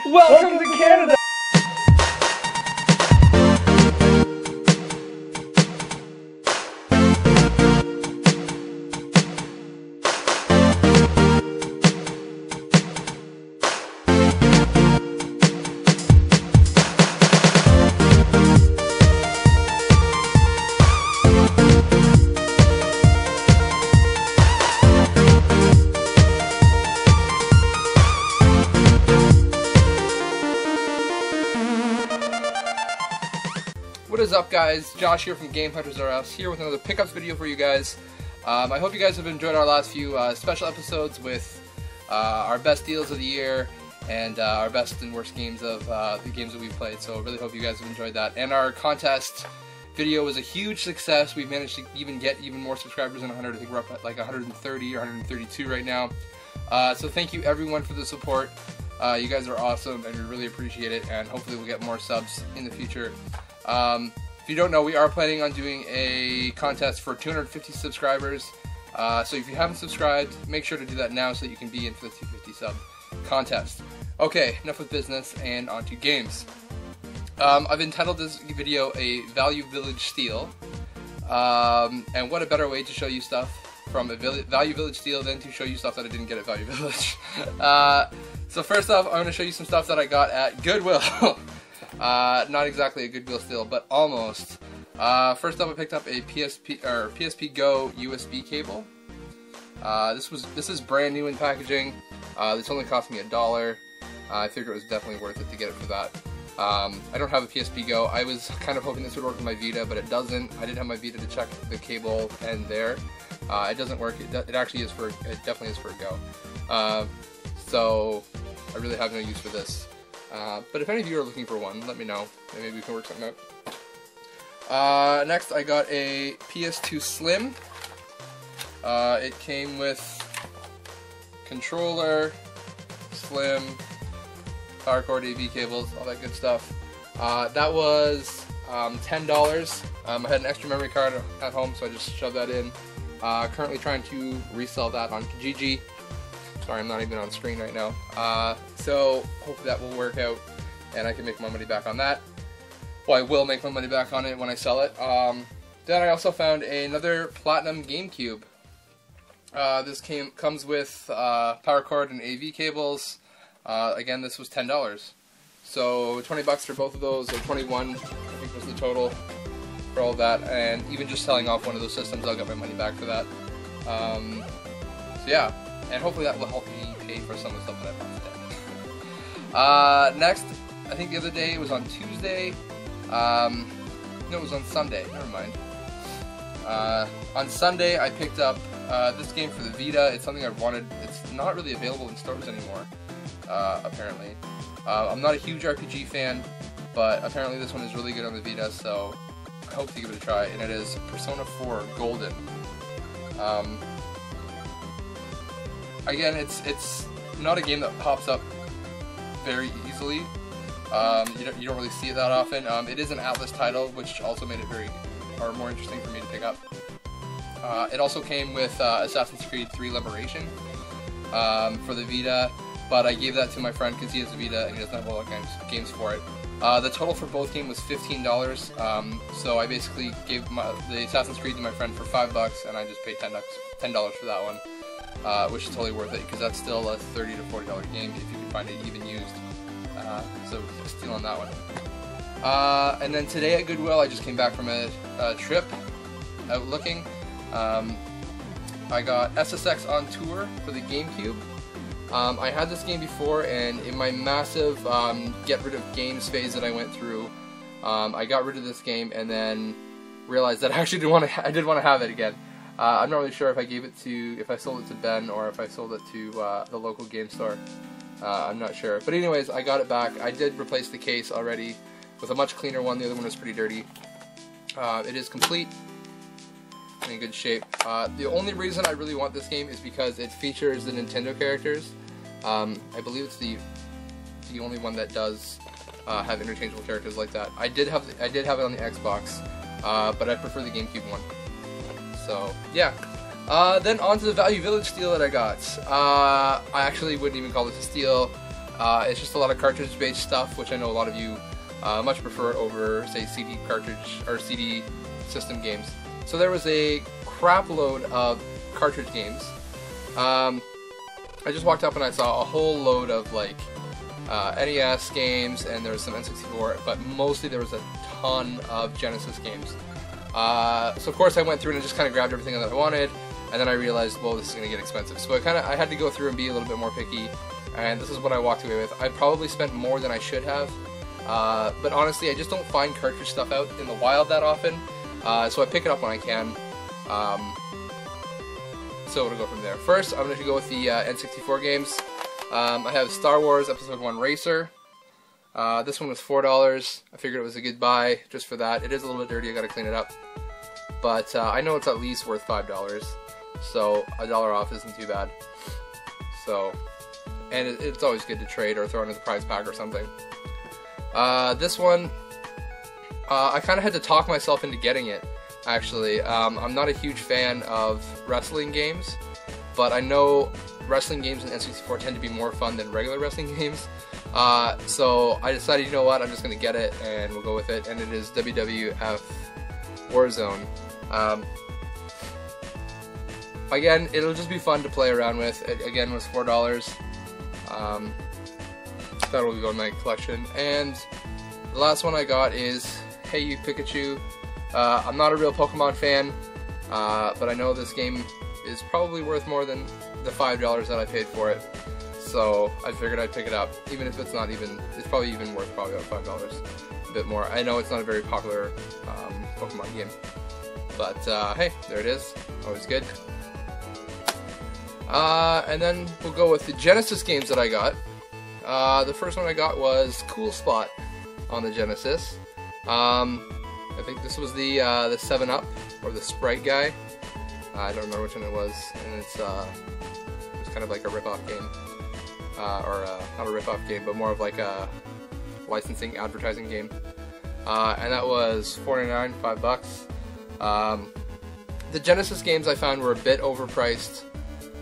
Welcome to Canada! What is up, guys? Josh here from Game Hunters R Us, here with another pickups video for you guys. I hope you guys have enjoyed our last few special episodes with our best deals of the year and our best and worst games of the games that we've played. So really hope you guys have enjoyed that. And our contest video was a huge success. We've managed to even get even more subscribers than 100. I think we're up at like 130 or 132 right now. So thank you everyone for the support. You guys are awesome and we really appreciate it, and hopefully we'll get more subs in the future. If you don't know, we are planning on doing a contest for 250 subscribers. So if you haven't subscribed, make sure to do that now so that you can be in for the 250 sub contest. Okay, enough with business and on to games. I've entitled this video a Value Village Steal. And what a better way to show you stuff from a Value Village Steal than to show you stuff that I didn't get at Value Village. So first off, I'm going to show you some stuff that I got at Goodwill. Not exactly a Goodwill steal, but almost. First up, I picked up a PSP Go USB cable. This is brand new in packaging. This only cost me $1. I figured it was definitely worth it to get it for that. I don't have a PSP Go. I was kind of hoping this would work with my Vita, but it doesn't. I didn't have my Vita to check the cable end there. It doesn't work. It actually is for. It definitely is for a Go. So I really have no use for this. But if any of you are looking for one, let me know. Maybe we can work something out. Next, I got a PS2 Slim. It came with controller, Slim, power cord, AV cables, all that good stuff. That was $10. I had an extra memory card at home, so I just shoved that in. Currently trying to resell that on Kijiji. Sorry, I'm not even on screen right now. So hopefully that will work out and I can make my money back on that. Well, I will make my money back on it when I sell it. Then I also found another Platinum GameCube. This comes with power cord and AV cables. Again, this was $10. So 20 bucks for both of those, or 21 I think was the total for all of that. And even just selling off one of those systems, I'll get my money back for that. So yeah. And hopefully that will help me pay for some of the stuff that I bought today. Next, I think the other day, it was on Tuesday. No, it was on Sunday. Never mind. On Sunday, I picked up this game for the Vita. It's something I've wanted. It's not really available in stores anymore, apparently. I'm not a huge RPG fan, but apparently this one is really good on the Vita, so I hope to give it a try. And it is Persona 4 Golden. Again, it's not a game that pops up very easily. You don't really see it that often. It is an Atlas title, which also made it more interesting for me to pick up. It also came with Assassin's Creed 3 Liberation for the Vita, but I gave that to my friend because he has a Vita and he doesn't have a lot of games for it. The total for both games was $15, so I basically gave the Assassin's Creed to my friend for $5, and I just paid $10 for that one. Which is totally worth it because that's still a $30 to $40 game if you can find it even used. So steal on that one. And then today at Goodwill, I just came back from a trip out looking. I got SSX on Tour for the GameCube. I had this game before, and in my massive get rid of games phase that I went through, I got rid of this game and then realized that I actually I did want to have it again. I'm not really sure if I sold it to Ben or if I sold it to the local game store. I'm not sure. But anyways, I got it back. I did replace the case already with a much cleaner one. The other one was pretty dirty. It is complete, in good shape. The only reason I really want this game is because it features the Nintendo characters. I believe it's the only one that does have interchangeable characters like that. I did have it on the Xbox, but I prefer the GameCube one. So yeah. Then on to the Value Village steal that I got. I actually wouldn't even call this a steal. It's just a lot of cartridge-based stuff, which I know a lot of you much prefer over, say, CD cartridge or CD system games. So there was a crap load of cartridge games. I just walked up and I saw a whole load of like NES games, and there was some N64, but mostly there was a ton of Genesis games. So of course I went through and just kind of grabbed everything that I wanted, and then I realized, well, this is going to get expensive. So I had to go through and be a little bit more picky, and this is what I walked away with. I probably spent more than I should have, but honestly I just don't find cartridge stuff out in the wild that often, so I pick it up when I can. So we'll go from there. First, I'm going to go with the N64 games. I have Star Wars Episode 1 Racer. This one was $4. I figured it was a good buy just for that. It is a little bit dirty, I gotta clean it up. But I know it's at least worth $5, so $1 off isn't too bad. So, and it's always good to trade or throw in as a prize pack or something. This one, I kind of had to talk myself into getting it, actually. I'm not a huge fan of wrestling games, but I know wrestling games in N64 tend to be more fun than regular wrestling games. So I decided, you know what, I'm just going to get it, and we'll go with it, and it is WWF Warzone. Again, it'll just be fun to play around with. It, again, was $4. That will go in my collection. And the last one I got is Hey You Pikachu. I'm not a real Pokemon fan, but I know this game is probably worth more than the $5 that I paid for it. So I figured I'd pick it up, even if it's not even, it's probably even worth probably about $5, a bit more. I know it's not a very popular Pokemon game, but hey, there it is, always good. And then we'll go with the Genesis games that I got. The first one I got was Cool Spot on the Genesis. I think this was the 7-Up, or the Sprite guy. I don't remember which one it was, and it was kind of like a rip-off game. Or not a rip-off game, but more of like a licensing advertising game. And that was $4.99, $5. The Genesis games I found were a bit overpriced.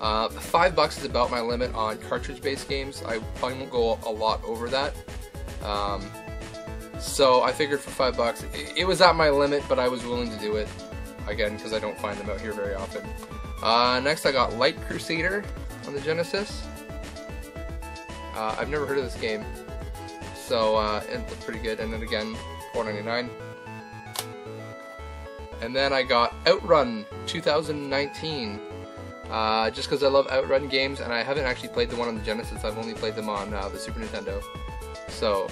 $5 is about my limit on cartridge-based games. I probably won't go a lot over that. So I figured for $5, it was at my limit, but I was willing to do it. Again, because I don't find them out here very often. Next I got Light Crusader on the Genesis. I've never heard of this game, so it looked pretty good. And then again, $4.99. And then I got Outrun 2019, just because I love Outrun games, and I haven't actually played the one on the Genesis. I've only played them on the Super Nintendo, so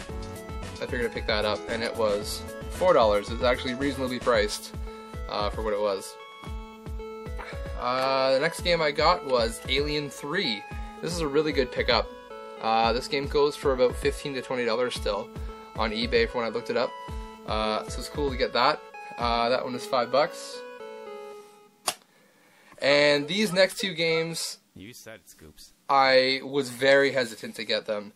I figured I'd pick that up, and it was $4. It's actually reasonably priced for what it was. The next game I got was Alien 3. This is a really good pickup. This game goes for about $15 to $20 still on eBay for when I looked it up. So it's cool to get that. That one is $5. And these next two games, you said Scoops, I was very hesitant to get them.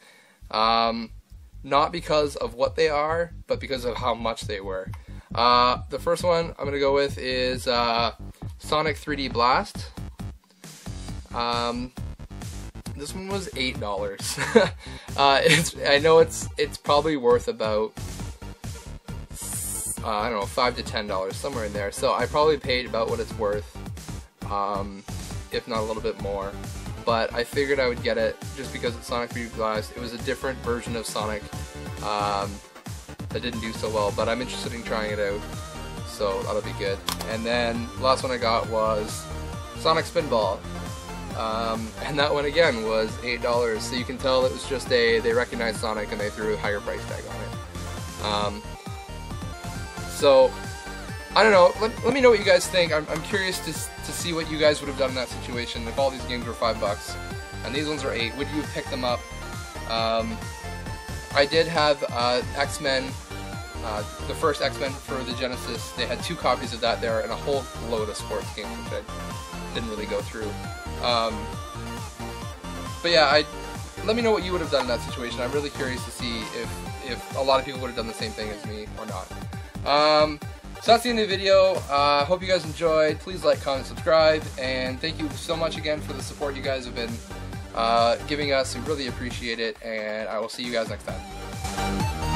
Not because of what they are, but because of how much they were. The first one I'm going to go with is Sonic 3D Blast. This one was $8. I know it's probably worth about I don't know, $5 to $10, somewhere in there. So I probably paid about what it's worth, if not a little bit more. But I figured I would get it just because it's Sonic 3D Blast. It was a different version of Sonic that didn't do so well, but I'm interested in trying it out, so that'll be good. And then the last one I got was Sonic Spinball. And that one again was $8, so you can tell it was just they recognized Sonic and they threw a higher price tag on it. So, I don't know, let me know what you guys think. I'm curious to see what you guys would have done in that situation if all these games were $5 and these ones are $8. Would you have picked them up? I did have X-Men, the first X-Men for the Genesis. They had 2 copies of that there and a whole load of sports games, which I didn't really go through. But yeah, let me know what you would have done in that situation. I'm really curious to see if a lot of people would have done the same thing as me or not. So that's the end of the video. Hope you guys enjoyed. Please like, comment, subscribe, and thank you so much again for the support you guys have been giving us. We really appreciate it, and I will see you guys next time.